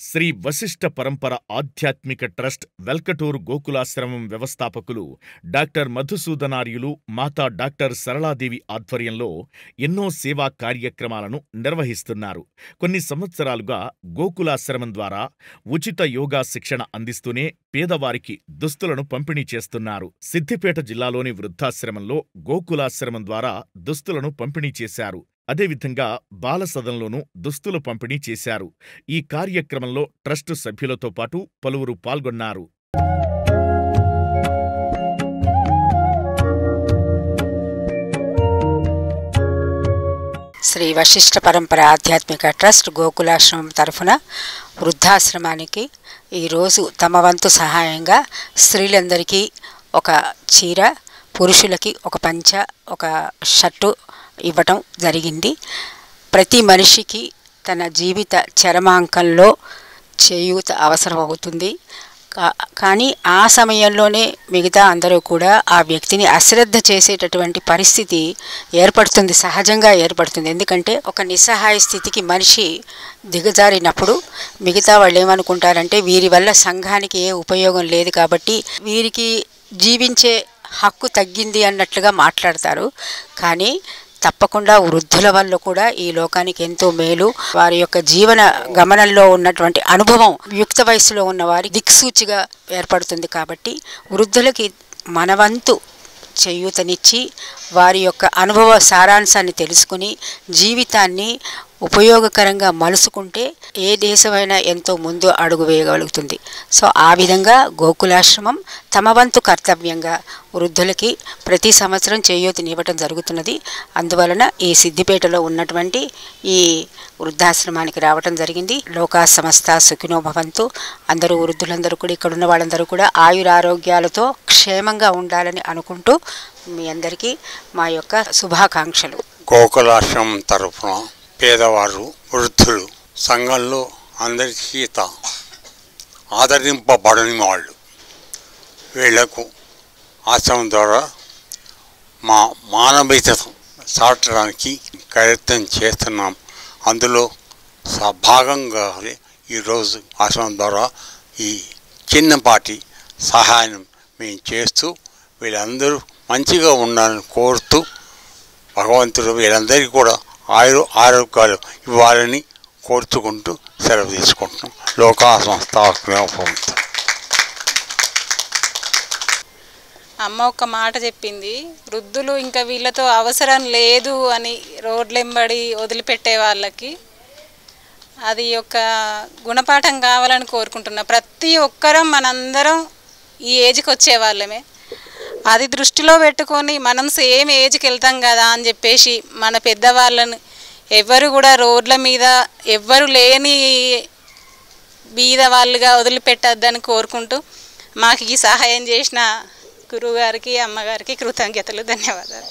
శ్రీ వశిష్ఠ పరంపర ఆధ్యాత్మిక ట్రస్ట్ వెల్కటూరు గోకులాశ్రమం వ్యవస్థాపకులు డాక్టర్ మధుసూదనార్యులు మాతా డాక్టర్ సరళాదేవి ఆధ్వర్యంలో ఎన్నో సేవా కార్యక్రమాలను నిర్వహిస్తున్నారు. కొన్ని సంవత్సరాలుగా గోకులాశ్రమం ద్వారా ఉచిత యోగా శిక్షణ అందిస్తూనే పేదవారికి దుస్తులను పంపిణీ చేస్తున్నారు. సిద్దిపేట జిల్లాలోని వృద్ధాశ్రమంలో గోకులాశ్రమం ద్వారా దుస్తులను పంపిణీ చేశారు. అదేవిధంగా బాలసదన్లోనూ దుస్తులు పంపిణీ చేశారు. ఈ కార్యక్రమంలో ట్రస్టు సభ్యులతో పాటు పలువురు పాల్గొన్నారు. శ్రీ వశిష్ఠ పరంపర ఆధ్యాత్మిక ట్రస్ట్ గోకులాశ్రమం తరఫున వృద్ధాశ్రమానికి ఈరోజు తమ వంతు సహాయంగా స్త్రీలందరికీ ఒక చీర, పురుషులకి ఒక పంచ, ఒక షర్టు ఇవ్వటం జరిగింది. ప్రతి మనిషికి తన జీవిత చరమాంకంలో చేయూత అవసరం అవుతుంది. కానీ ఆ సమయంలోనే మిగతా అందరూ కూడా ఆ వ్యక్తిని అశ్రద్ధ చేసేటటువంటి పరిస్థితి ఏర్పడుతుంది, సహజంగా ఏర్పడుతుంది. ఎందుకంటే ఒక నిస్సహాయ స్థితికి మనిషి దిగజారినప్పుడు మిగతా వాళ్ళు ఏమనుకుంటారంటే వీరి వల్ల సంఘానికి ఏ ఉపయోగం లేదు కాబట్టి వీరికి జీవించే హక్కు తగ్గింది అన్నట్లుగా మాట్లాడతారు. కానీ తప్పకుండా వృద్ధుల వల్ల కూడా ఈ లోకానికి ఎంతో మేలు, వారి యొక్క జీవన గమనంలో ఉన్నటువంటి అనుభవం యుక్త వయసులో ఉన్న వారి దిక్సూచిగా ఏర్పడుతుంది. కాబట్టి వృద్ధులకి మనవంతు చేయూతనిచ్చి వారి యొక్క అనుభవ సారాంశాన్ని తెలుసుకుని జీవితాన్ని ఉపయోగకరంగా మలుసుకుంటే ఏ దేశమైనా ఎంతో ముందు అడుగు వేయగలుగుతుంది. సో ఆ విధంగా గోకులాశ్రమం తమ వంతు కర్తవ్యంగా వృద్ధులకి ప్రతి సంవత్సరం చేయూతనివ్వటం జరుగుతున్నది. అందువలన ఈ సిద్దిపేటలో ఉన్నటువంటి ఈ వృద్ధాశ్రమానికి రావటం జరిగింది. లోకా సమస్త సుఖినో భవంతు. అందరూ వృద్ధులందరూ కూడా ఇక్కడ ఉన్న వాళ్ళందరూ కూడా ఆయురారోగ్యాలతో క్షేమంగా ఉండాలని అనుకుంటూ మీ అందరికీ మా యొక్క శుభాకాంక్షలు. గోకులాశ్రమం తరఫున పేదవారు, వృద్ధులు, సంఘంలో అందరి చేత ఆదరింపబడని వాళ్ళు, వీళ్లకు ఆశ్రమం ద్వారా మా మానవీయతను చాటడానికి ప్రయత్నం చేస్తున్నాం. అందులో భాగంగా ఈరోజు ఆశ్రమం ద్వారా ఈ చిన్నపాటి సహాయం మేము చేస్తూ వీళ్ళందరూ మంచిగా ఉండాలని కోరుతూ భగవంతుడు వీళ్ళందరికీ కూడా ఆరోగ్యాలు ఇవ్వాలని కోరుచుకుంటూ సెలవు తీసుకుంటున్నాం. లోకా సంస్థ. అమ్మ ఒక మాట చెప్పింది, వృద్ధులు ఇంకా వీళ్ళతో అవసరం లేదు అని రోడ్లెంబడి వదిలిపెట్టే వాళ్ళకి అది ఒక గుణపాఠం కావాలని కోరుకుంటున్నా. ప్రతి ఒక్కరం మనందరం ఈ ఏజ్కి వచ్చే వాళ్ళమే. అది దృష్టిలో పెట్టుకొని మనం సేమ్ ఏజ్కి వెళ్తాం కదా అని చెప్పేసి మన పెద్దవాళ్ళని ఎవరు కూడా రోడ్ల మీద ఎవ్వరు లేని బీద వాళ్ళుగా వదిలిపెట్టద్దని కోరుకుంటూ మాకు ఈ సహాయం చేసిన గురువుగారికి, అమ్మగారికి కృతజ్ఞతలు, ధన్యవాదాలు.